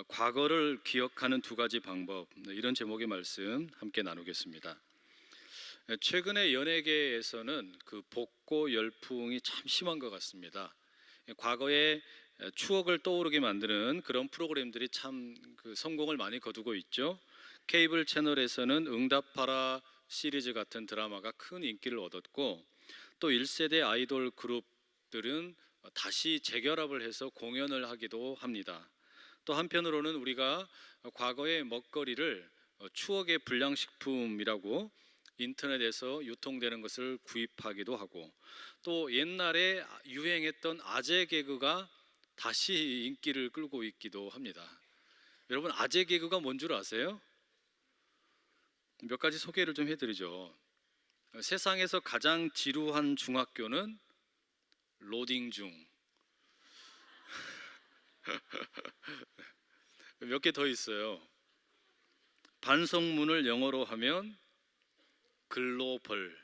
과거를 기억하는 두 가지 방법, 이런 제목의 말씀 함께 나누겠습니다. 최근에 연예계에서는 그 복고 열풍이 참 심한 것 같습니다. 과거의 추억을 떠오르게 만드는 그런 프로그램들이 참 그 성공을 많이 거두고 있죠. 케이블 채널에서는 응답하라 시리즈 같은 드라마가 큰 인기를 얻었고, 또 1세대 아이돌 그룹들은 다시 재결합을 해서 공연을 하기도 합니다. 또 한편으로는 우리가 과거의 먹거리를 추억의 불량식품이라고 인터넷에서 유통되는 것을 구입하기도 하고, 또 옛날에 유행했던 아재 개그가 다시 인기를 끌고 있기도 합니다. 여러분, 아재 개그가 뭔 줄 아세요? 몇 가지 소개를 좀 해드리죠. 세상에서 가장 지루한 중학교는 로딩 중. 몇 개 더 있어요. 반성문을 영어로 하면 글로벌.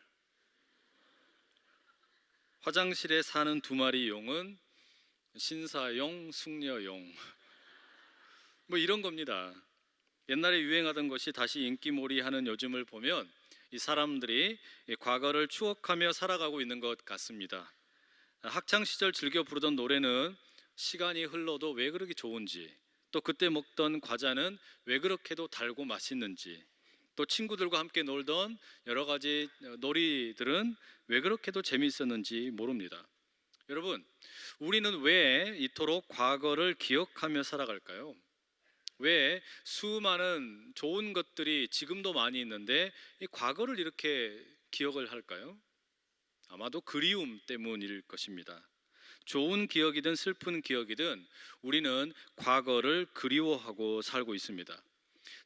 화장실에 사는 두 마리 용은 신사용, 숙녀용. 뭐 이런 겁니다. 옛날에 유행하던 것이 다시 인기몰이하는 요즘을 보면 이 사람들이 이 과거를 추억하며 살아가고 있는 것 같습니다. 학창 시절 즐겨 부르던 노래는 시간이 흘러도 왜 그렇게 좋은지, 또 그때 먹던 과자는 왜 그렇게도 달고 맛있는지, 또 친구들과 함께 놀던 여러 가지 놀이들은 왜 그렇게도 재미있었는지 모릅니다. 여러분, 우리는 왜 이토록 과거를 기억하며 살아갈까요? 왜 수많은 좋은 것들이 지금도 많이 있는데 이 과거를 이렇게 기억을 할까요? 아마도 그리움 때문일 것입니다. 좋은 기억이든 슬픈 기억이든 우리는 과거를 그리워하고 살고 있습니다.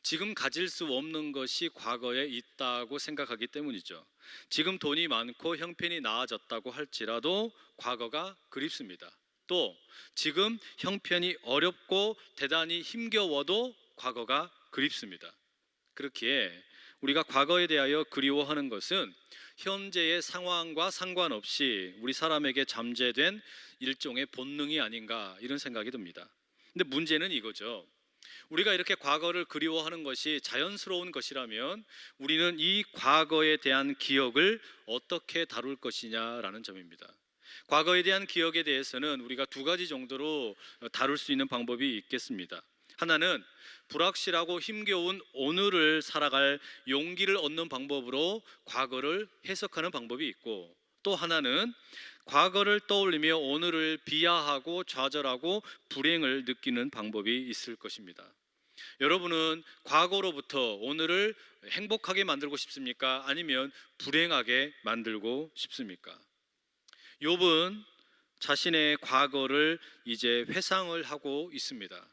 지금 가질 수 없는 것이 과거에 있다고 생각하기 때문이죠. 지금 돈이 많고 형편이 나아졌다고 할지라도 과거가 그립습니다. 또 지금 형편이 어렵고 대단히 힘겨워도 과거가 그립습니다. 그렇기에 우리가 과거에 대하여 그리워하는 것은 현재의 상황과 상관없이 우리 사람에게 잠재된 일종의 본능이 아닌가, 이런 생각이 듭니다. 근데 문제는 이거죠. 우리가 이렇게 과거를 그리워하는 것이 자연스러운 것이라면 우리는 이 과거에 대한 기억을 어떻게 다룰 것이냐라는 점입니다. 과거에 대한 기억에 대해서는 우리가 두 가지 정도로 다룰 수 있는 방법이 있겠습니다. 하나는 불확실하고 힘겨운 오늘을 살아갈 용기를 얻는 방법으로 과거를 해석하는 방법이 있고, 또 하나는 과거를 떠올리며 오늘을 비하하고 좌절하고 불행을 느끼는 방법이 있을 것입니다. 여러분은 과거로부터 오늘을 행복하게 만들고 싶습니까? 아니면 불행하게 만들고 싶습니까? 욥은 자신의 과거를 이제 회상을 하고 있습니다.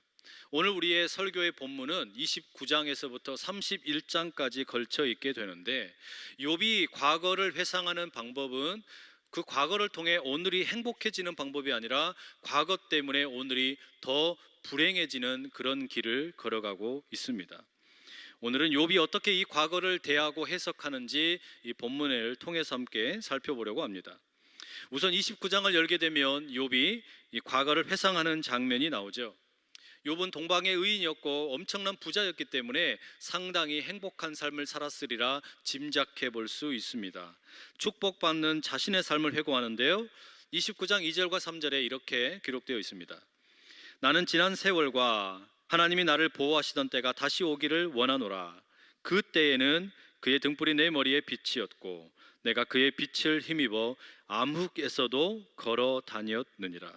오늘 우리의 설교의 본문은 29장에서부터 31장까지 걸쳐 있게 되는데, 욥이 과거를 회상하는 방법은 그 과거를 통해 오늘이 행복해지는 방법이 아니라 과거 때문에 오늘이 더 불행해지는 그런 길을 걸어가고 있습니다. 오늘은 욥이 어떻게 이 과거를 대하고 해석하는지 이 본문을 통해서 함께 살펴보려고 합니다. 우선 29장을 열게 되면 욥이 이 과거를 회상하는 장면이 나오죠. 욥은 동방의 의인이었고 엄청난 부자였기 때문에 상당히 행복한 삶을 살았으리라 짐작해 볼 수 있습니다. 축복받는 자신의 삶을 회고하는데요, 29장 2절과 3절에 이렇게 기록되어 있습니다. 나는 지난 세월과 하나님이 나를 보호하시던 때가 다시 오기를 원하노라. 그 때에는 그의 등불이 내 머리에 빛이었고 내가 그의 빛을 힘입어 암흑에서도 걸어 다녔느니라.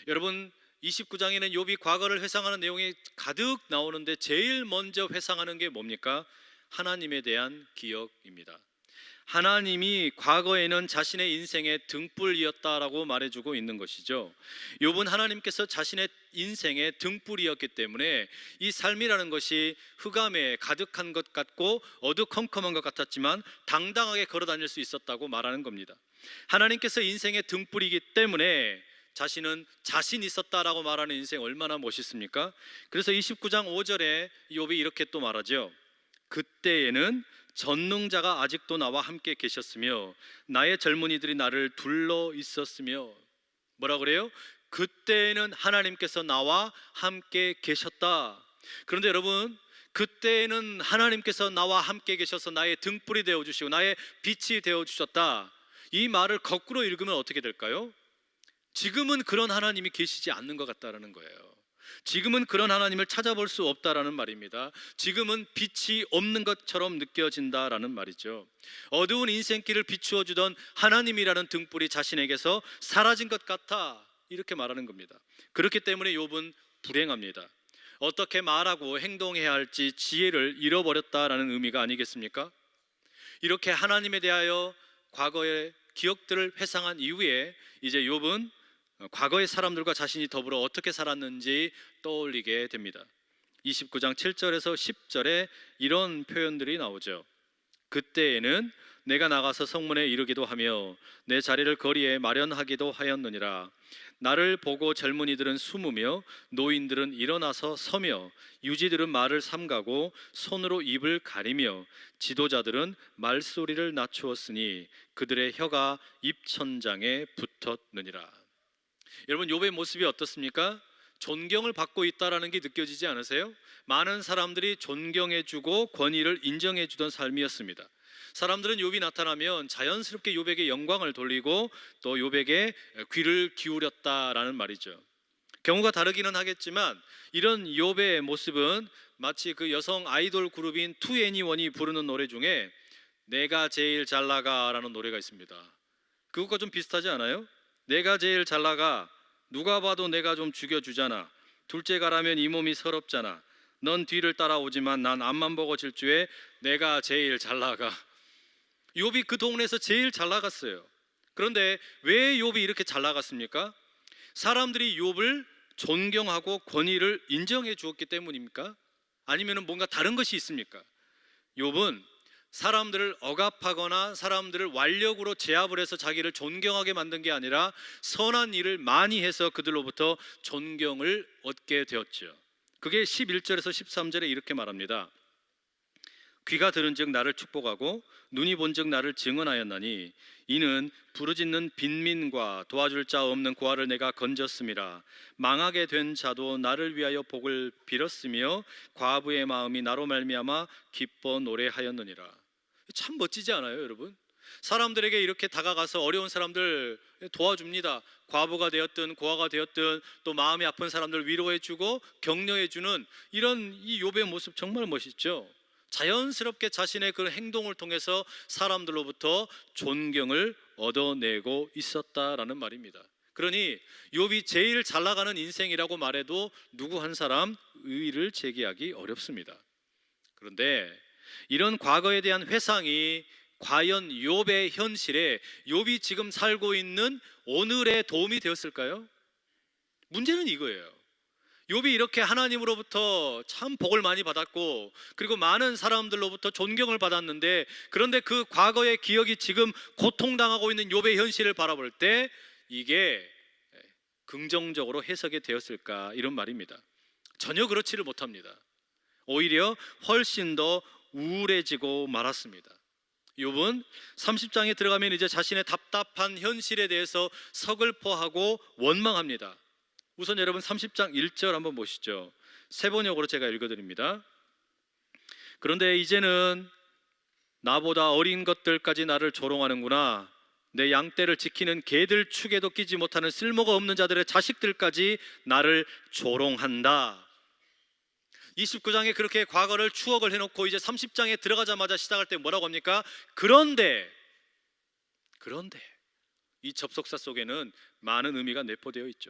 여러분, 29장에는 욥이 과거를 회상하는 내용이 가득 나오는데 제일 먼저 회상하는 게 뭡니까? 하나님에 대한 기억입니다. 하나님이 과거에는 자신의 인생의 등불이었다라고 말해주고 있는 것이죠. 욥은 하나님께서 자신의 인생의 등불이었기 때문에 이 삶이라는 것이 흑암에 가득한 것 같고 어두컴컴한 것 같았지만 당당하게 걸어 다닐 수 있었다고 말하는 겁니다. 하나님께서 인생의 등불이기 때문에 자신은 자신 있었다라고 말하는 인생 얼마나 멋있습니까? 그래서 29장 5절에 욥이 이렇게 또 말하죠. 그때에는 전능자가 아직도 나와 함께 계셨으며 나의 젊은이들이 나를 둘러 있었으며, 뭐라 그래요? 그때에는 하나님께서 나와 함께 계셨다. 그런데 여러분, 그때에는 하나님께서 나와 함께 계셔서 나의 등불이 되어주시고 나의 빛이 되어주셨다, 이 말을 거꾸로 읽으면 어떻게 될까요? 지금은 그런 하나님이 계시지 않는 것 같다라는 거예요. 지금은 그런 하나님을 찾아볼 수 없다라는 말입니다. 지금은 빛이 없는 것처럼 느껴진다라는 말이죠. 어두운 인생길을 비추어 주던 하나님이라는 등불이 자신에게서 사라진 것 같아, 이렇게 말하는 겁니다. 그렇기 때문에 욥은 불행합니다. 어떻게 말하고 행동해야 할지 지혜를 잃어버렸다라는 의미가 아니겠습니까? 이렇게 하나님에 대하여 과거의 기억들을 회상한 이후에 이제 욥은 과거의 사람들과 자신이 더불어 어떻게 살았는지 떠올리게 됩니다. 29장 7절에서 10절에 이런 표현들이 나오죠. 그때에는 내가 나가서 성문에 이르기도 하며 내 자리를 거리에 마련하기도 하였느니라. 나를 보고 젊은이들은 숨으며 노인들은 일어나서 서며 유지들은 말을 삼가고 손으로 입을 가리며 지도자들은 말소리를 낮추었으니 그들의 혀가 입천장에 붙었느니라. 여러분, 욥의 모습이 어떻습니까? 존경을 받고 있다라는 게 느껴지지 않으세요? 많은 사람들이 존경해주고 권위를 인정해주던 삶이었습니다. 사람들은 욥이 나타나면 자연스럽게 욥에게 영광을 돌리고 또 욥에게 귀를 기울였다라는 말이죠. 경우가 다르기는 하겠지만 이런 욥의 모습은 마치 그 여성 아이돌 그룹인 2NE1이 부르는 노래 중에 내가 제일 잘 나가라는 노래가 있습니다. 그것과 좀 비슷하지 않아요? 내가 제일 잘 나가, 누가 봐도 내가 좀 죽여주잖아, 둘째 가라면 이 몸이 서럽잖아, 넌 뒤를 따라오지만 난 앞만 보고 질주해, 내가 제일 잘 나가. 욥이 그 동네에서 제일 잘 나갔어요. 그런데 왜 욥이 이렇게 잘 나갔습니까? 사람들이 욥을 존경하고 권위를 인정해 주었기 때문입니까? 아니면 뭔가 다른 것이 있습니까? 욥은 사람들을 억압하거나 사람들을 완력으로 제압을 해서 자기를 존경하게 만든 게 아니라 선한 일을 많이 해서 그들로부터 존경을 얻게 되었죠. 그게 11절에서 13절에 이렇게 말합니다. 귀가 들은즉 나를 축복하고 눈이 본즉 나를 증언하였나니 이는 부르짖는 빈민과 도와줄 자 없는 고아를 내가 건졌음이라. 망하게 된 자도 나를 위하여 복을 빌었으며 과부의 마음이 나로 말미암아 기뻐 노래하였느니라. 참 멋지지 않아요, 여러분? 사람들에게 이렇게 다가가서 어려운 사람들 도와줍니다. 과부가 되었든 고아가 되었든 또 마음이 아픈 사람들 위로해주고 격려해주는 이런 이 욥의 모습 정말 멋있죠. 자연스럽게 자신의 그 행동을 통해서 사람들로부터 존경을 얻어내고 있었다라는 말입니다. 그러니 욥이 제일 잘 나가는 인생이라고 말해도 누구 한 사람 의의를 제기하기 어렵습니다. 그런데 이런 과거에 대한 회상이 과연 욥의 현실에, 욥이 지금 살고 있는 오늘에 도움이 되었을까요? 문제는 이거예요. 욥이 이렇게 하나님으로부터 참 복을 많이 받았고 그리고 많은 사람들로부터 존경을 받았는데, 그런데 그 과거의 기억이 지금 고통당하고 있는 욥의 현실을 바라볼 때 이게 긍정적으로 해석이 되었을까, 이런 말입니다. 전혀 그렇지를 못합니다. 오히려 훨씬 더 우울해지고 말았습니다. 욥은 30장에 들어가면 이제 자신의 답답한 현실에 대해서 서글퍼하고 원망합니다. 우선 여러분 30장 1절 한번 보시죠. 세 번역으로 제가 읽어드립니다. 그런데 이제는 나보다 어린 것들까지 나를 조롱하는구나. 내 양떼를 지키는 개들 축에도 끼지 못하는 쓸모가 없는 자들의 자식들까지 나를 조롱한다. 29장에 그렇게 과거를 추억을 해놓고 이제 30장에 들어가자마자 시작할 때 뭐라고 합니까? 그런데 이 접속사 속에는 많은 의미가 내포되어 있죠.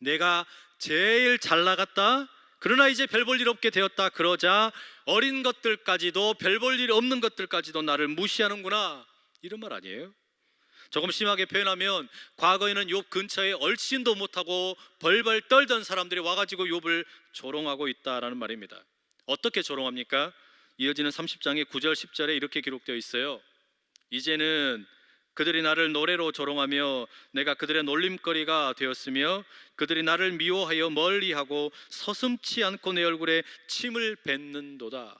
내가 제일 잘 나갔다, 그러나 이제 별 볼 일 없게 되었다. 그러자 어린 것들까지도, 별 볼 일 없는 것들까지도 나를 무시하는구나, 이런 말 아니에요? 조금 심하게 표현하면 과거에는 욥 근처에 얼씬도 못하고 벌벌 떨던 사람들이 와가지고 욥을 조롱하고 있다라는 말입니다. 어떻게 조롱합니까? 이어지는 30장의 9절 10절에 이렇게 기록되어 있어요. 이제는 그들이 나를 노래로 조롱하며 내가 그들의 놀림거리가 되었으며 그들이 나를 미워하여 멀리하고 서슴지 않고 내 얼굴에 침을 뱉는도다.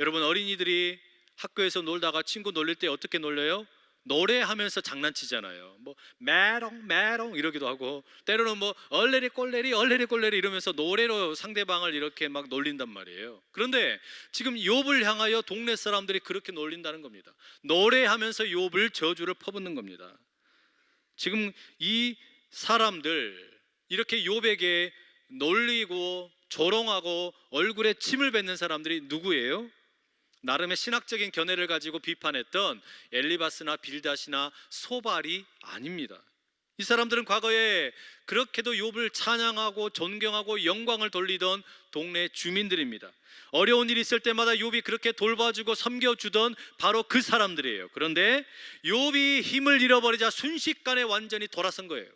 여러분, 어린이들이 학교에서 놀다가 친구 놀릴 때 어떻게 놀려요? 노래하면서 장난치잖아요. 뭐 메롱 메롱 이러기도 하고, 때로는 뭐 얼레리 꼴레리 얼레리 꼴레리 이러면서 노래로 상대방을 이렇게 막 놀린단 말이에요. 그런데 지금 욥을 향하여 동네 사람들이 그렇게 놀린다는 겁니다. 노래하면서 욥을 저주를 퍼붓는 겁니다. 지금 이 사람들 이렇게 욥에게 놀리고 조롱하고 얼굴에 침을 뱉는 사람들이 누구예요? 나름의 신학적인 견해를 가지고 비판했던 엘리바스나 빌닷이나 소발이 아닙니다. 이 사람들은 과거에 그렇게도 욥을 찬양하고 존경하고 영광을 돌리던 동네 주민들입니다. 어려운 일이 있을 때마다 욥이 그렇게 돌봐주고 섬겨주던 바로 그 사람들이에요. 그런데 욥이 힘을 잃어버리자 순식간에 완전히 돌아선 거예요.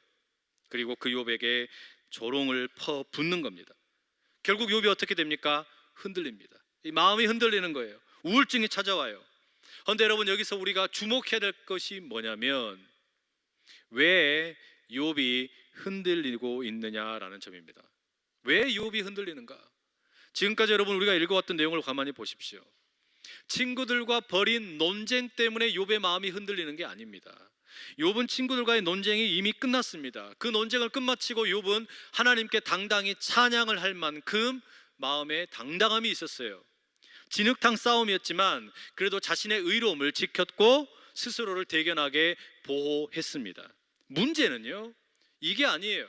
그리고 그 욥에게 조롱을 퍼붓는 겁니다. 결국 욥이 어떻게 됩니까? 흔들립니다. 이 마음이 흔들리는 거예요. 우울증이 찾아와요. 그런데 여러분, 여기서 우리가 주목해야 될 것이 뭐냐면 왜 욥이 흔들리고 있느냐라는 점입니다. 왜 욥이 흔들리는가? 지금까지 여러분 우리가 읽어왔던 내용을 가만히 보십시오. 친구들과 벌인 논쟁 때문에 욥의 마음이 흔들리는 게 아닙니다. 욥은 친구들과의 논쟁이 이미 끝났습니다. 그 논쟁을 끝마치고 욥은 하나님께 당당히 찬양을 할 만큼 마음에 당당함이 있었어요. 진흙탕 싸움이었지만 그래도 자신의 의로움을 지켰고 스스로를 대견하게 보호했습니다. 문제는요, 이게 아니에요.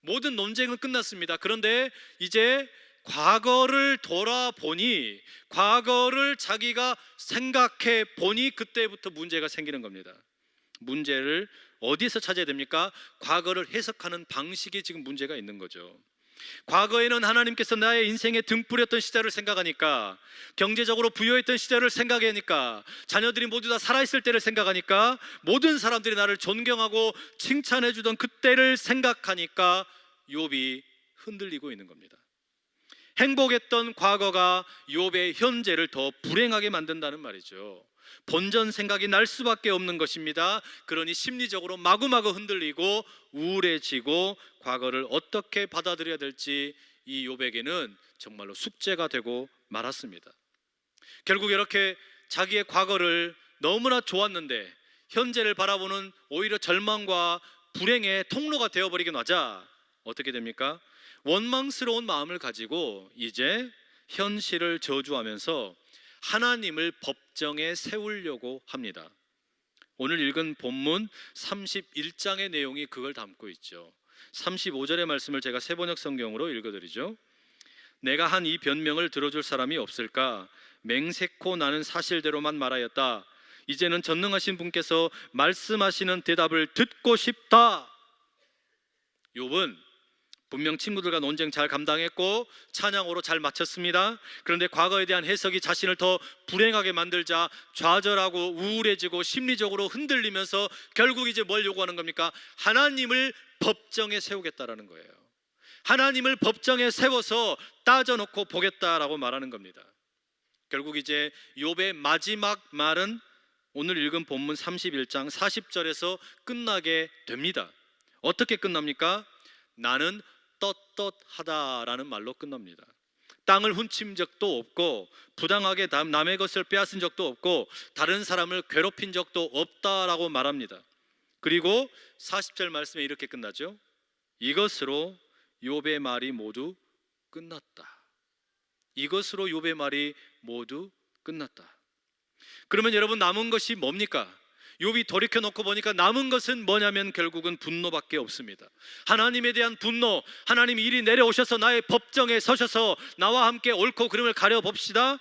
모든 논쟁은 끝났습니다. 그런데 이제 과거를 돌아보니, 과거를 자기가 생각해 보니 그때부터 문제가 생기는 겁니다. 문제를 어디서 찾아야 됩니까? 과거를 해석하는 방식이 지금 문제가 있는 거죠. 과거에는 하나님께서 나의 인생에 등불이었던 시절을 생각하니까, 경제적으로 부여했던 시절을 생각하니까, 자녀들이 모두 다 살아있을 때를 생각하니까, 모든 사람들이 나를 존경하고 칭찬해 주던 그때를 생각하니까 욥이 흔들리고 있는 겁니다. 행복했던 과거가 욥의 현재를 더 불행하게 만든다는 말이죠. 본전 생각이 날 수밖에 없는 것입니다. 그러니 심리적으로 마구마구 흔들리고 우울해지고 과거를 어떻게 받아들여야 될지 이 욥에게는 정말로 숙제가 되고 말았습니다. 결국 이렇게 자기의 과거를 너무나 좋았는데 현재를 바라보는 오히려 절망과 불행의 통로가 되어버리게 하자 어떻게 됩니까? 원망스러운 마음을 가지고 이제 현실을 저주하면서 하나님을 법정에 세우려고 합니다. 오늘 읽은 본문 31장의 내용이 그걸 담고 있죠. 35절의 말씀을 제가 세번역 성경으로 읽어드리죠. 내가 한 이 변명을 들어줄 사람이 없을까? 맹세코 나는 사실대로만 말하였다. 이제는 전능하신 분께서 말씀하시는 대답을 듣고 싶다. 욥은 분명 친구들과 논쟁 잘 감당했고 찬양으로 잘 마쳤습니다. 그런데 과거에 대한 해석이 자신을 더 불행하게 만들자 좌절하고 우울해지고 심리적으로 흔들리면서 결국 이제 뭘 요구하는 겁니까? 하나님을 법정에 세우겠다라는 거예요. 하나님을 법정에 세워서 따져놓고 보겠다라고 말하는 겁니다. 결국 이제 욥의 마지막 말은 오늘 읽은 본문 31장 40절에서 끝나게 됩니다. 어떻게 끝납니까? 나는 떳떳하다라는 말로 끝납니다. 땅을 훔친 적도 없고 부당하게 남의 것을 빼앗은 적도 없고 다른 사람을 괴롭힌 적도 없다라고 말합니다. 그리고 40절 말씀에 이렇게 끝나죠. 이것으로 욥의 말이 모두 끝났다. 이것으로 욥의 말이 모두 끝났다. 그러면 여러분 남은 것이 뭡니까? 욥이 돌이켜놓고 보니까 남은 것은 뭐냐면 결국은 분노밖에 없습니다. 하나님에 대한 분노, 하나님이 이리 내려오셔서 나의 법정에 서셔서 나와 함께 옳고 그름을 가려봅시다.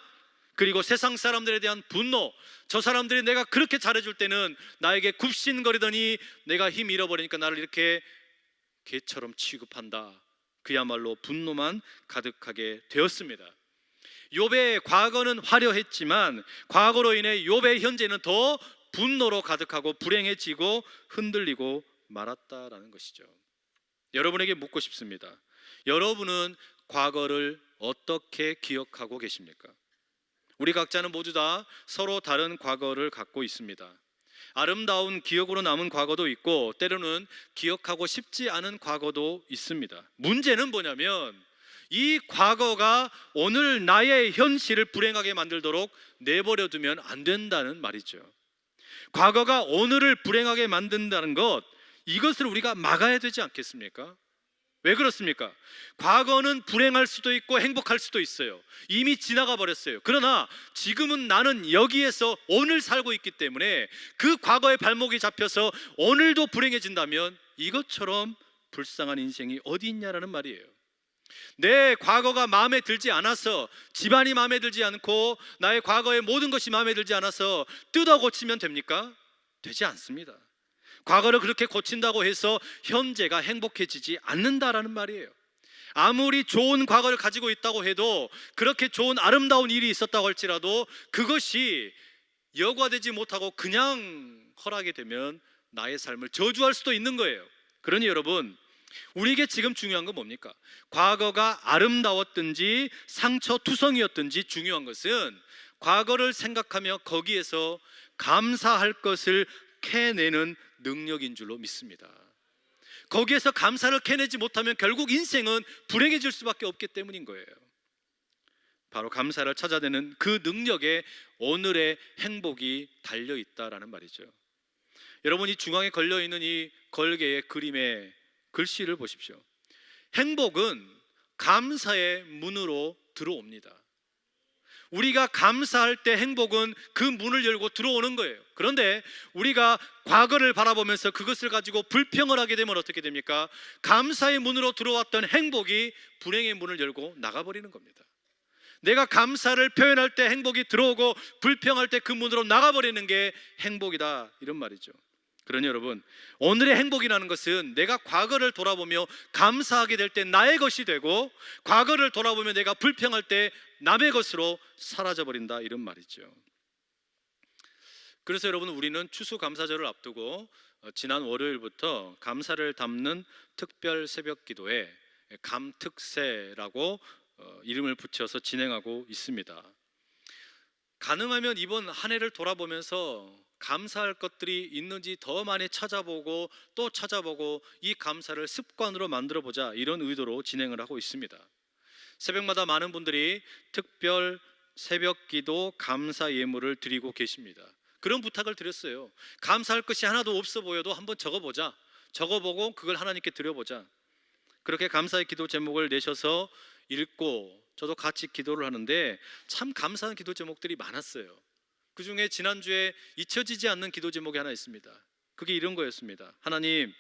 그리고 세상 사람들에 대한 분노, 저 사람들이 내가 그렇게 잘해줄 때는 나에게 굽신거리더니 내가 힘 잃어버리니까 나를 이렇게 개처럼 취급한다. 그야말로 분노만 가득하게 되었습니다. 욥의 과거는 화려했지만 과거로 인해 욥의 현재는 더 분노로 가득하고 불행해지고 흔들리고 말았다라는 것이죠. 여러분에게 묻고 싶습니다. 여러분은 과거를 어떻게 기억하고 계십니까? 우리 각자는 모두 다 서로 다른 과거를 갖고 있습니다. 아름다운 기억으로 남은 과거도 있고 때로는 기억하고 싶지 않은 과거도 있습니다. 문제는 뭐냐면 이 과거가 오늘 나의 현실을 불행하게 만들도록 내버려 두면 안 된다는 말이죠. 과거가 오늘을 불행하게 만든다는 것, 이것을 우리가 막아야 되지 않겠습니까? 왜 그렇습니까? 과거는 불행할 수도 있고 행복할 수도 있어요. 이미 지나가 버렸어요. 그러나 지금은 나는 여기에서 오늘 살고 있기 때문에 그 과거의 발목이 잡혀서 오늘도 불행해진다면 이것처럼 불쌍한 인생이 어디 있냐라는 말이에요. 내 과거가 마음에 들지 않아서, 집안이 마음에 들지 않고 나의 과거의 모든 것이 마음에 들지 않아서 뜯어 고치면 됩니까? 되지 않습니다. 과거를 그렇게 고친다고 해서 현재가 행복해지지 않는다라는 말이에요. 아무리 좋은 과거를 가지고 있다고 해도, 그렇게 좋은 아름다운 일이 있었다고 할지라도 그것이 여과되지 못하고 그냥 허락이 되면 나의 삶을 저주할 수도 있는 거예요. 그러니 여러분, 우리에게 지금 중요한 건 뭡니까? 과거가 아름다웠든지 상처투성이었든지 중요한 것은 과거를 생각하며 거기에서 감사할 것을 캐내는 능력인 줄로 믿습니다. 거기에서 감사를 캐내지 못하면 결국 인생은 불행해질 수밖에 없기 때문인 거예요. 바로 감사를 찾아내는 그 능력에 오늘의 행복이 달려있다라는 말이죠. 여러분, 이 중앙에 걸려있는 이 걸개의 그림의 글씨를 보십시오. 행복은 감사의 문으로 들어옵니다. 우리가 감사할 때 행복은 그 문을 열고 들어오는 거예요. 그런데 우리가 과거를 바라보면서 그것을 가지고 불평을 하게 되면 어떻게 됩니까? 감사의 문으로 들어왔던 행복이 불행의 문을 열고 나가버리는 겁니다. 내가 감사를 표현할 때 행복이 들어오고 불평할 때 그 문으로 나가버리는 게 행복이다, 이런 말이죠. 그러니 여러분, 오늘의 행복이라는 것은 내가 과거를 돌아보며 감사하게 될 때 나의 것이 되고, 과거를 돌아보며 내가 불평할 때 남의 것으로 사라져버린다, 이런 말이죠. 그래서 여러분, 우리는 추수감사절을 앞두고 지난 월요일부터 감사를 담는 특별 새벽 기도에 감특세라고 이름을 붙여서 진행하고 있습니다. 가능하면 이번 한 해를 돌아보면서 감사할 것들이 있는지 더 많이 찾아보고 또 찾아보고 이 감사를 습관으로 만들어보자, 이런 의도로 진행을 하고 있습니다. 새벽마다 많은 분들이 특별 새벽기도 감사 예물을 드리고 계십니다. 그런 부탁을 드렸어요. 감사할 것이 하나도 없어 보여도 한번 적어보자, 적어보고 그걸 하나님께 드려보자. 그렇게 감사의 기도 제목을 내셔서 읽고 저도 같이 기도를 하는데 참 감사한 기도 제목들이 많았어요. 그 중에 지난주에 잊혀지지 않는 기도 제목이 하나 있습니다. 그게 이런 거였습니다. 하나님,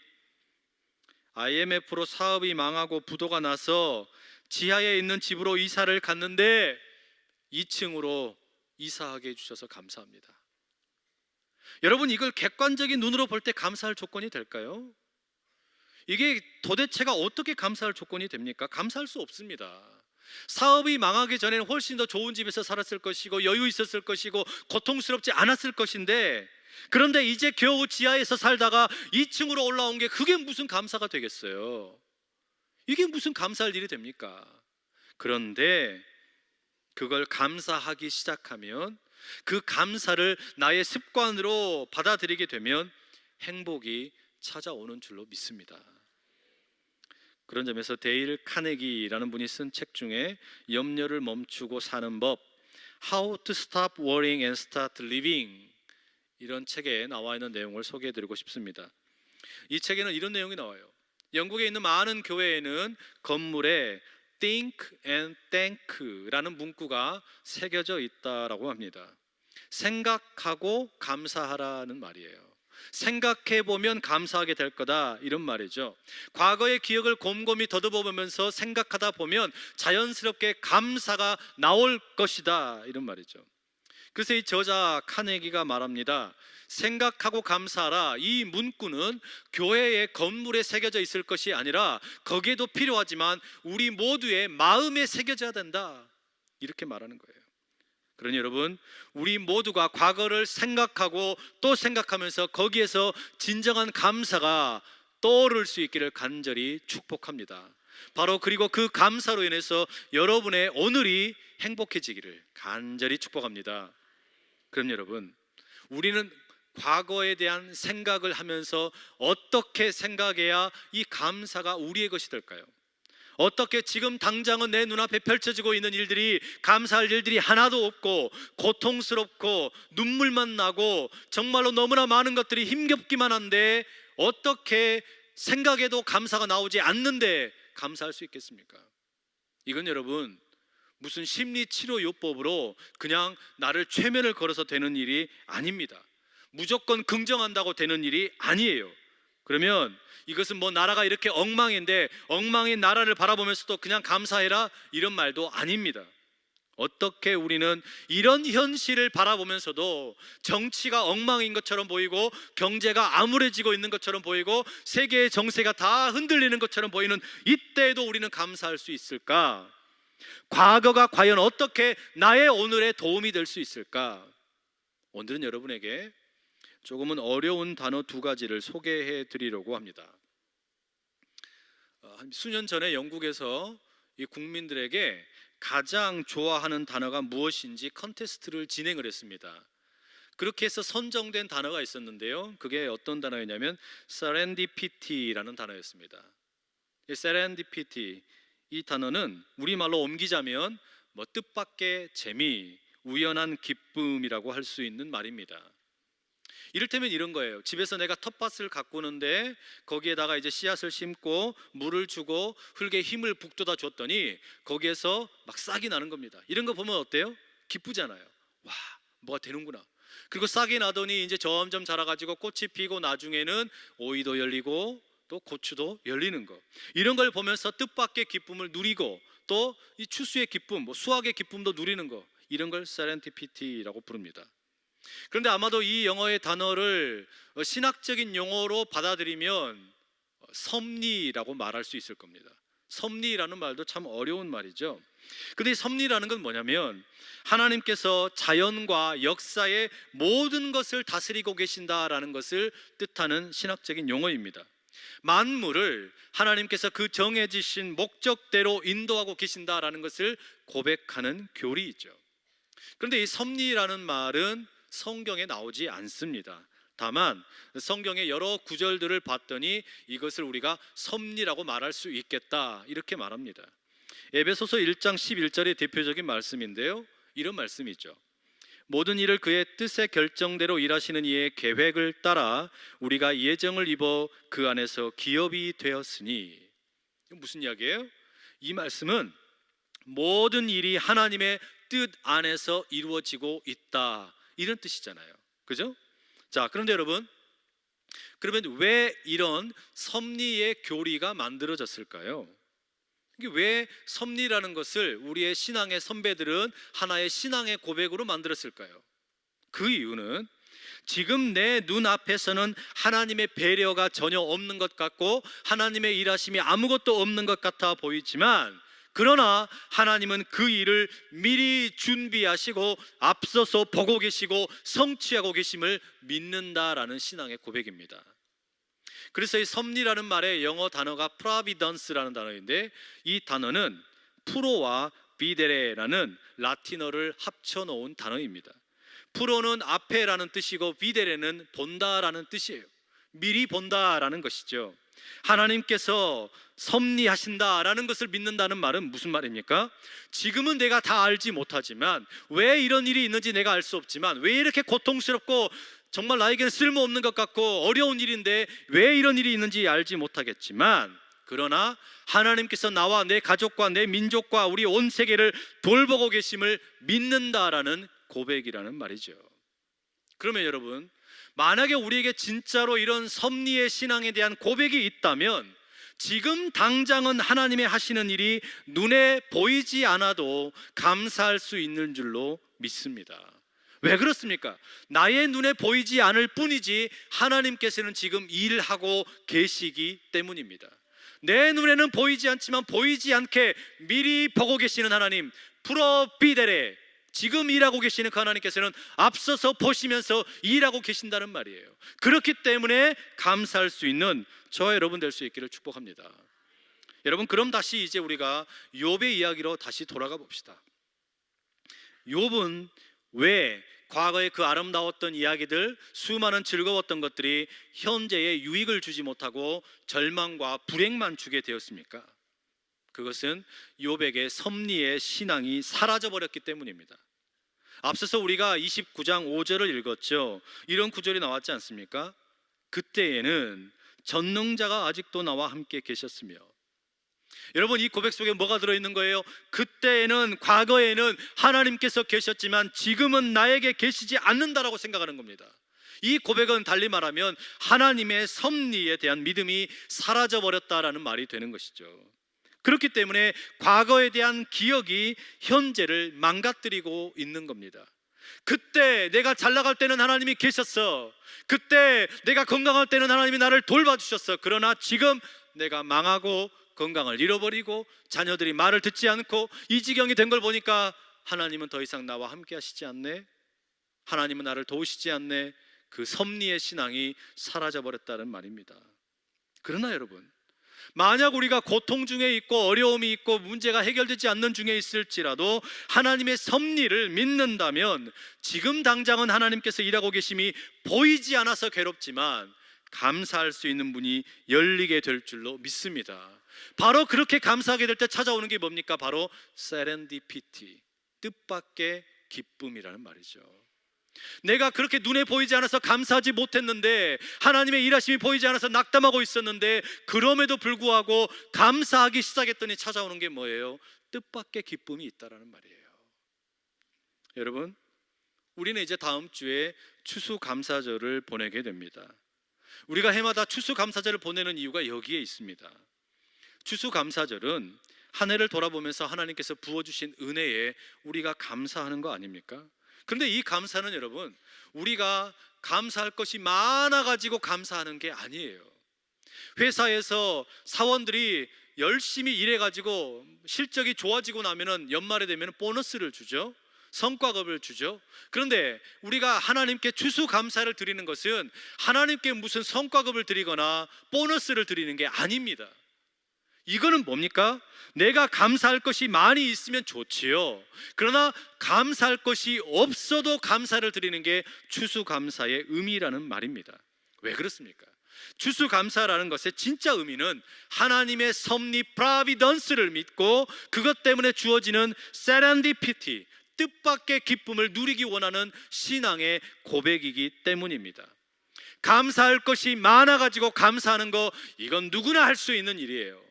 IMF로 사업이 망하고 부도가 나서 지하에 있는 집으로 이사를 갔는데 2층으로 이사하게 해주셔서 감사합니다. 여러분, 이걸 객관적인 눈으로 볼 때 감사할 조건이 될까요? 이게 도대체가 어떻게 감사할 조건이 됩니까? 감사할 수 없습니다. 사업이 망하기 전에는 훨씬 더 좋은 집에서 살았을 것이고 여유 있었을 것이고 고통스럽지 않았을 것인데, 그런데 이제 겨우 지하에서 살다가 2층으로 올라온 게 그게 무슨 감사가 되겠어요? 이게 무슨 감사할 일이 됩니까? 그런데 그걸 감사하기 시작하면, 그 감사를 나의 습관으로 받아들이게 되면 행복이 찾아오는 줄로 믿습니다. 그런 점에서 데일 카네기라는 분이 쓴 책 중에 염려를 멈추고 사는 법, How to Stop Worrying and Start Living, 이런 책에 나와 있는 내용을 소개해드리고 싶습니다. 이 책에는 이런 내용이 나와요. 영국에 있는 많은 교회에는 건물에 Think and Thank라는 문구가 새겨져 있다라고 합니다. 생각하고 감사하라는 말이에요. 생각해보면 감사하게 될 거다, 이런 말이죠. 과거의 기억을 곰곰이 더듬어 보면서 생각하다 보면 자연스럽게 감사가 나올 것이다, 이런 말이죠. 그래서 이 저자 카네기가 말합니다. 생각하고 감사하라, 이 문구는 교회의 건물에 새겨져 있을 것이 아니라 거기에도 필요하지만 우리 모두의 마음에 새겨져야 된다, 이렇게 말하는 거예요. 그러니 여러분, 우리 모두가 과거를 생각하고 또 생각하면서 거기에서 진정한 감사가 떠오를 수 있기를 간절히 축복합니다. 바로 그리고 그 감사로 인해서 여러분의 오늘이 행복해지기를 간절히 축복합니다. 그럼 여러분, 우리는 과거에 대한 생각을 하면서 어떻게 생각해야 이 감사가 우리의 것이 될까요? 어떻게 지금 당장은 내 눈앞에 펼쳐지고 있는 일들이, 감사할 일들이 하나도 없고 고통스럽고 눈물만 나고 정말로 너무나 많은 것들이 힘겹기만 한데 어떻게 생각해도 감사가 나오지 않는데 감사할 수 있겠습니까? 이건 여러분 무슨 심리치료요법으로 그냥 나를 최면을 걸어서 되는 일이 아닙니다. 무조건 긍정한다고 되는 일이 아니에요. 그러면 이것은 뭐 나라가 이렇게 엉망인데 엉망인 나라를 바라보면서도 그냥 감사해라 이런 말도 아닙니다. 어떻게 우리는 이런 현실을 바라보면서도 정치가 엉망인 것처럼 보이고 경제가 암울해지고 있는 것처럼 보이고 세계의 정세가 다 흔들리는 것처럼 보이는 이때에도 우리는 감사할 수 있을까? 과거가 과연 어떻게 나의 오늘에 도움이 될 수 있을까? 오늘은 여러분에게 조금은 어려운 단어 두 가지를 소개해 드리려고 합니다. 한 수년 전에 영국에서 이 국민들에게 가장 좋아하는 단어가 무엇인지 컨테스트를 진행을 했습니다. 그렇게 해서 선정된 단어가 있었는데요, 그게 어떤 단어였냐면 세렌디피티라는 단어였습니다. 이 세렌디피티, 이 단어는 우리말로 옮기자면 뭐 뜻밖의 재미, 우연한 기쁨이라고 할 수 있는 말입니다. 이를테면 이런 거예요. 집에서 내가 텃밭을 가꾸는데 거기에다가 이제 씨앗을 심고 물을 주고 흙에 힘을 북돋아 줬더니 거기에서 막 싹이 나는 겁니다. 이런 거 보면 어때요? 기쁘잖아요. 와, 뭐가 되는구나. 그리고 싹이 나더니 이제 점점 자라가지고 꽃이 피고 나중에는 오이도 열리고 또 고추도 열리는 거, 이런 걸 보면서 뜻밖의 기쁨을 누리고 또 이 추수의 기쁨, 뭐 수확의 기쁨도 누리는 거, 이런 걸 세렌디피티라고 부릅니다. 그런데 아마도 이 영어의 단어를 신학적인 용어로 받아들이면 섭리라고 말할 수 있을 겁니다. 섭리라는 말도 참 어려운 말이죠. 근데 이 섭리라는 건 뭐냐면 하나님께서 자연과 역사의 모든 것을 다스리고 계신다라는 것을 뜻하는 신학적인 용어입니다. 만물을 하나님께서 그 정해지신 목적대로 인도하고 계신다라는 것을 고백하는 교리이죠. 그런데 이 섭리라는 말은 성경에 나오지 않습니다. 다만 성경의 여러 구절들을 봤더니 이것을 우리가 섭리라고 말할 수 있겠다, 이렇게 말합니다. 에베소서 1장 11절의 대표적인 말씀인데요, 이런 말씀이죠. 모든 일을 그의 뜻의 결정대로 일하시는 이의 계획을 따라 우리가 예정을 입어 그 안에서 기업이 되었으니. 무슨 이야기예요? 이 말씀은 모든 일이 하나님의 뜻 안에서 이루어지고 있다, 이런 뜻이잖아요. 그죠? 자, 그런데 여러분, 그러면 왜 이런 섭리의 교리가 만들어졌을까요? 이게 왜 섭리라는 것을 우리의 신앙의 선배들은 하나의 신앙의 고백으로 만들었을까요? 그 이유는 지금 내 눈앞에서는 하나님의 배려가 전혀 없는 것 같고 하나님의 일하심이 아무것도 없는 것 같아 보이지만, 그러나 하나님은 그 일을 미리 준비하시고 앞서서 보고 계시고 성취하고 계심을 믿는다라는 신앙의 고백입니다. 그래서 이 섭리라는 말의 영어 단어가 providence라는 단어인데, 이 단어는 프로와 비데레라는 라틴어를 합쳐놓은 단어입니다. 프로는 앞에라는 뜻이고 비데레는 본다라는 뜻이에요. 미리 본다라는 것이죠. 하나님께서 섭리하신다라는 것을 믿는다는 말은 무슨 말입니까? 지금은 내가 다 알지 못하지만, 왜 이런 일이 있는지 내가 알 수 없지만, 왜 이렇게 고통스럽고 정말 나에게는 쓸모없는 것 같고 어려운 일인데 왜 이런 일이 있는지 알지 못하겠지만, 그러나 하나님께서 나와 내 가족과 내 민족과 우리 온 세계를 돌보고 계심을 믿는다라는 고백이라는 말이죠. 그러면 여러분, 만약에 우리에게 진짜로 이런 섭리의 신앙에 대한 고백이 있다면 지금 당장은 하나님의 하시는 일이 눈에 보이지 않아도 감사할 수 있는 줄로 믿습니다. 왜 그렇습니까? 나의 눈에 보이지 않을 뿐이지 하나님께서는 지금 일하고 계시기 때문입니다. 내 눈에는 보이지 않지만 보이지 않게 미리 보고 계시는 하나님, 프로비데레, 지금 일하고 계시는 그 하나님께서는 앞서서 보시면서 일하고 계신다는 말이에요. 그렇기 때문에 감사할 수 있는 저와 여러분 될 수 있기를 축복합니다. 여러분, 그럼 다시 이제 우리가 욥의 이야기로 다시 돌아가 봅시다. 욥은 왜 과거의 그 아름다웠던 이야기들, 수많은 즐거웠던 것들이 현재에 유익을 주지 못하고 절망과 불행만 주게 되었습니까? 그것은 욥에게 섭리의 신앙이 사라져 버렸기 때문입니다. 앞서서 우리가 29장 5절을 읽었죠. 이런 구절이 나왔지 않습니까? 그때에는 전능자가 아직도 나와 함께 계셨으며. 여러분, 이 고백 속에 뭐가 들어있는 거예요? 그때에는, 과거에는 하나님께서 계셨지만 지금은 나에게 계시지 않는다라고 생각하는 겁니다. 이 고백은 달리 말하면 하나님의 섭리에 대한 믿음이 사라져 버렸다라는 말이 되는 것이죠. 그렇기 때문에 과거에 대한 기억이 현재를 망가뜨리고 있는 겁니다. 그때 내가 잘 나갈 때는 하나님이 계셨어. 그때 내가 건강할 때는 하나님이 나를 돌봐주셨어. 그러나 지금 내가 망하고 건강을 잃어버리고 자녀들이 말을 듣지 않고 이 지경이 된 걸 보니까 하나님은 더 이상 나와 함께 하시지 않네, 하나님은 나를 도우시지 않네. 그 섭리의 신앙이 사라져버렸다는 말입니다. 그러나 여러분, 만약 우리가 고통 중에 있고 어려움이 있고 문제가 해결되지 않는 중에 있을지라도 하나님의 섭리를 믿는다면 지금 당장은 하나님께서 일하고 계심이 보이지 않아서 괴롭지만 감사할 수 있는 문이 열리게 될 줄로 믿습니다. 바로 그렇게 감사하게 될 때 찾아오는 게 뭡니까? 바로 세렌디피티, 뜻밖의 기쁨이라는 말이죠. 내가 그렇게 눈에 보이지 않아서 감사하지 못했는데, 하나님의 일하심이 보이지 않아서 낙담하고 있었는데, 그럼에도 불구하고 감사하기 시작했더니 찾아오는 게 뭐예요? 뜻밖의 기쁨이 있다라는 말이에요. 여러분, 우리는 이제 다음 주에 추수감사절을 보내게 됩니다. 우리가 해마다 추수감사절을 보내는 이유가 여기에 있습니다. 추수감사절은 한 해를 돌아보면서 하나님께서 부어주신 은혜에 우리가 감사하는 거 아닙니까? 그런데 이 감사는 여러분, 우리가 감사할 것이 많아가지고 감사하는 게 아니에요. 회사에서 사원들이 열심히 일해가지고 실적이 좋아지고 나면은 연말에 되면 보너스를 주죠. 성과급을 주죠. 그런데 우리가 하나님께 추수감사를 드리는 것은 하나님께 무슨 성과급을 드리거나 보너스를 드리는 게 아닙니다. 이거는 뭡니까? 내가 감사할 것이 많이 있으면 좋지요. 그러나 감사할 것이 없어도 감사를 드리는 게 추수감사의 의미라는 말입니다. 왜 그렇습니까? 추수감사라는 것의 진짜 의미는 하나님의 섭리 프라비던스를 믿고 그것 때문에 주어지는 세렌디피티, 뜻밖의 기쁨을 누리기 원하는 신앙의 고백이기 때문입니다. 감사할 것이 많아가지고 감사하는 거, 이건 누구나 할 수 있는 일이에요.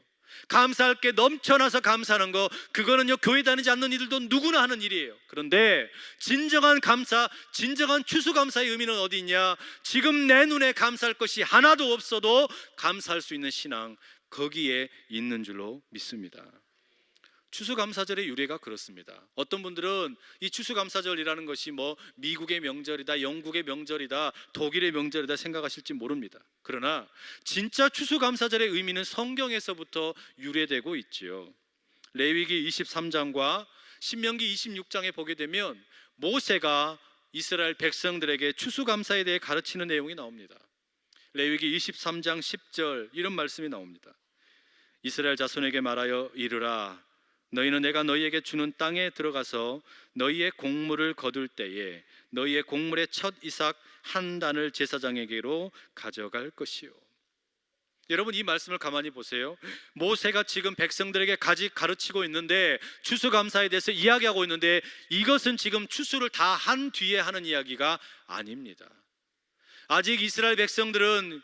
감사할 게 넘쳐나서 감사하는 거, 그거는요 교회 다니지 않는 이들도 누구나 하는 일이에요. 그런데 진정한 감사, 진정한 추수감사의 의미는 어디 있냐? 지금 내 눈에 감사할 것이 하나도 없어도 감사할 수 있는 신앙, 거기에 있는 줄로 믿습니다. 추수감사절의 유래가 그렇습니다. 어떤 분들은 이 추수감사절이라는 것이 뭐 미국의 명절이다, 영국의 명절이다, 독일의 명절이다 생각하실지 모릅니다. 그러나 진짜 추수감사절의 의미는 성경에서부터 유래되고 있지요. 레위기 23장과 신명기 26장에 보게 되면 모세가 이스라엘 백성들에게 추수감사에 대해 가르치는 내용이 나옵니다. 레위기 23장 10절 이런 말씀이 나옵니다. 이스라엘 자손에게 말하여 이르라, 너희는 내가 너희에게 주는 땅에 들어가서 너희의 곡물을 거둘 때에 너희의 곡물의 첫 이삭 한 단을 제사장에게로 가져갈 것이요. 여러분, 이 말씀을 가만히 보세요. 모세가 지금 백성들에게 가르치고 있는데, 추수감사에 대해서 이야기하고 있는데, 이것은 지금 추수를 다 한 뒤에 하는 이야기가 아닙니다. 아직 이스라엘 백성들은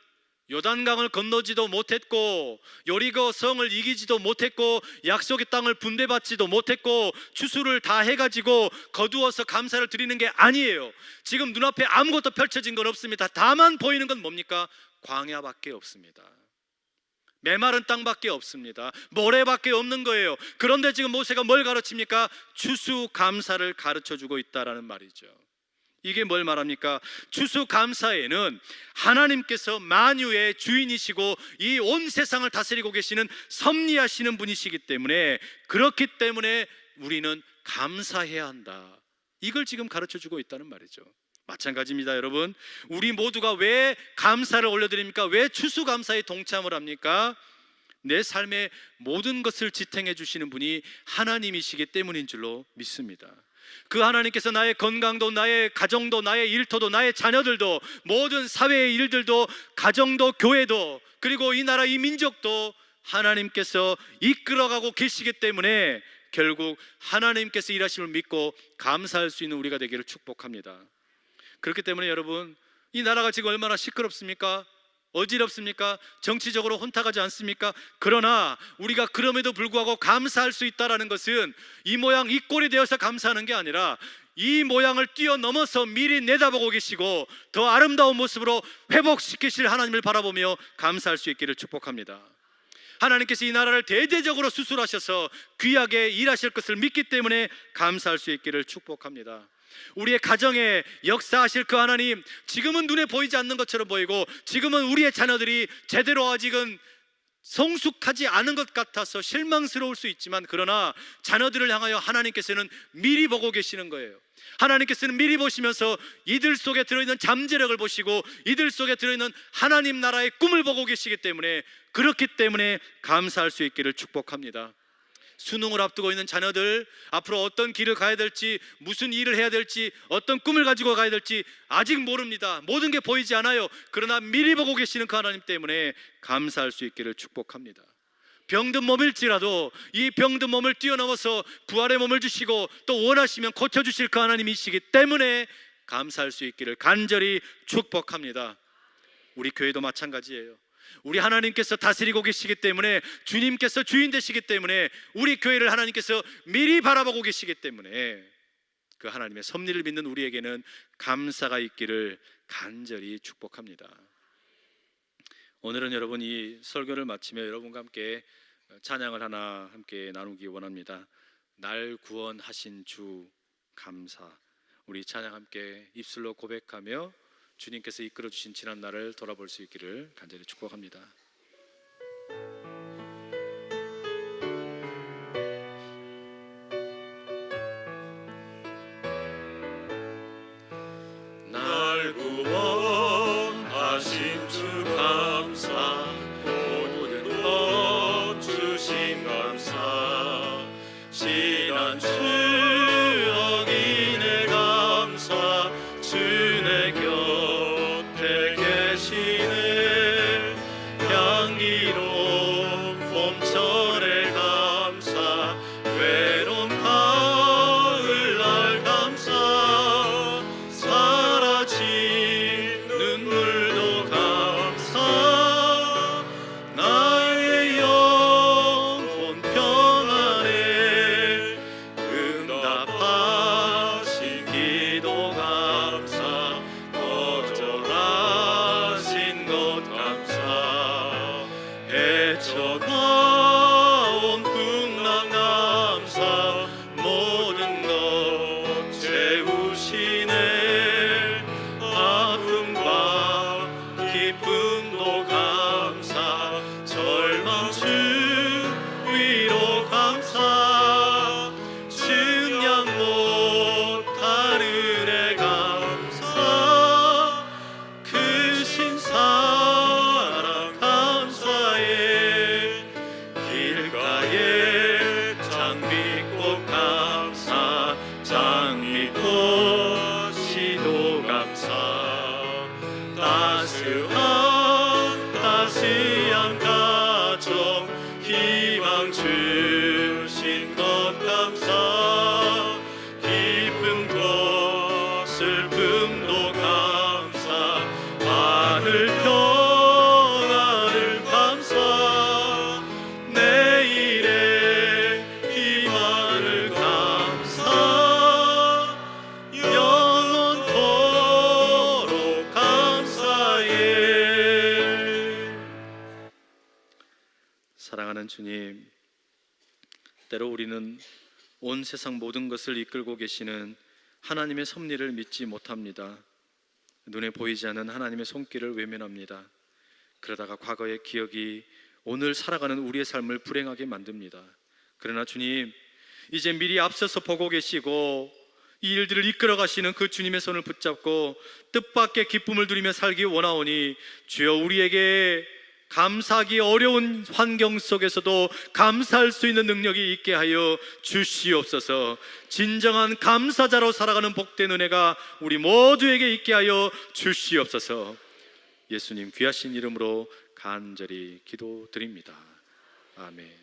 요단강을 건너지도 못했고 여리고 성을 이기지도 못했고 약속의 땅을 분배받지도 못했고 추수를 다 해가지고 거두어서 감사를 드리는 게 아니에요. 지금 눈앞에 아무것도 펼쳐진 건 없습니다. 다만 보이는 건 뭡니까? 광야밖에 없습니다. 메마른 땅밖에 없습니다. 모래밖에 없는 거예요. 그런데 지금 모세가 뭘 가르칩니까? 추수감사를 가르쳐주고 있다라는 말이죠. 이게 뭘 말합니까? 추수감사에는 하나님께서 만유의 주인이시고 이 온 세상을 다스리고 계시는 섭리하시는 분이시기 때문에, 그렇기 때문에 우리는 감사해야 한다, 이걸 지금 가르쳐주고 있다는 말이죠. 마찬가지입니다. 여러분, 우리 모두가 왜 감사를 올려드립니까? 왜 추수감사에 동참을 합니까? 내 삶의 모든 것을 지탱해 주시는 분이 하나님이시기 때문인 줄로 믿습니다. 그 하나님께서 나의 건강도, 나의 가정도, 나의 일터도, 나의 자녀들도, 모든 사회의 일들도, 가정도, 교회도, 그리고 이 나라, 이 민족도 하나님께서 이끌어가고 계시기 때문에 결국 하나님께서 일하심을 믿고 감사할 수 있는 우리가 되기를 축복합니다. 그렇기 때문에 여러분, 이 나라가 지금 얼마나 시끄럽습니까? 어지럽습니까? 정치적으로 혼탁하지 않습니까? 그러나 우리가 그럼에도 불구하고 감사할 수 있다는 것은 이 모양 이 꼴이 되어서 감사하는 게 아니라 이 모양을 뛰어넘어서 미리 내다보고 계시고 더 아름다운 모습으로 회복시키실 하나님을 바라보며 감사할 수 있기를 축복합니다. 하나님께서 이 나라를 대대적으로 수술하셔서 귀하게 일하실 것을 믿기 때문에 감사할 수 있기를 축복합니다. 우리의 가정에 역사하실 그 하나님, 지금은 눈에 보이지 않는 것처럼 보이고 지금은 우리의 자녀들이 제대로 아직은 성숙하지 않은 것 같아서 실망스러울 수 있지만, 그러나 자녀들을 향하여 하나님께서는 미리 보고 계시는 거예요. 하나님께서는 미리 보시면서 이들 속에 들어있는 잠재력을 보시고 이들 속에 들어있는 하나님 나라의 꿈을 보고 계시기 때문에, 그렇기 때문에 감사할 수 있기를 축복합니다. 수능을 앞두고 있는 자녀들, 앞으로 어떤 길을 가야 될지, 무슨 일을 해야 될지, 어떤 꿈을 가지고 가야 될지 아직 모릅니다. 모든 게 보이지 않아요. 그러나 미리 보고 계시는 그 하나님 때문에 감사할 수 있기를 축복합니다. 병든 몸일지라도 이 병든 몸을 뛰어넘어서 부활의 몸을 주시고 또 원하시면 고쳐주실 그 하나님이시기 때문에 감사할 수 있기를 간절히 축복합니다. 우리 교회도 마찬가지예요. 우리 하나님께서 다스리고 계시기 때문에, 주님께서 주인 되시기 때문에, 우리 교회를 하나님께서 미리 바라보고 계시기 때문에 그 하나님의 섭리를 믿는 우리에게는 감사가 있기를 간절히 축복합니다. 오늘은 여러분 이 설교를 마치며 여러분과 함께 찬양을 하나 함께 나누기 원합니다. 날 구원하신 주 감사. 우리 찬양 함께 입술로 고백하며 주님께서 이끌어주신 지난 날을 돌아볼 수 있기를 간절히 축복합니다. 날 구원하신 주 감사, 모든 것 주신 감사, 지난 추억 인해 감사, 주내 곁에 계시네, 향기로운 봄철의 감사, 외로운 가을날 감사, 사라진 눈물도 감사, 나의 영혼 평안에 응답하신 기도 감사, 거절하신 것 감사, 헤쳐나온 풍랑 감사, 모든 것 채우시네, 아픔과 기쁨도 감사, 절망 주 위로 감사, 증량 못할 은혜 감사, 크신 사랑 감사해, 길가에 장미꽃 감사, 장미꽃 시도 감사, 따스한 가정 희망 주신 것 감사, 기쁨도 슬픔도 감사, 하늘 평안을 감사, 내일의 희망을 감사, 영원토록 감사해. 사랑하는 주님, 때로 우리는 온 세상 모든 것을 이끌고 계시는 하나님의 섭리를 믿지 못합니다. 눈에 보이지 않는 하나님의 손길을 외면합니다. 그러다가 과거의 기억이 오늘 살아가는 우리의 삶을 불행하게 만듭니다. 그러나 주님, 이제 미리 앞서서 보고 계시고 이 일들을 이끌어 가시는 그 주님의 손을 붙잡고 뜻밖의 기쁨을 누리며 살기 원하오니, 주여 우리에게 감사하기 어려운 환경 속에서도 감사할 수 있는 능력이 있게 하여 주시옵소서. 진정한 감사자로 살아가는 복된 은혜가 우리 모두에게 있게 하여 주시옵소서. 예수님 귀하신 이름으로 간절히 기도드립니다. 아멘.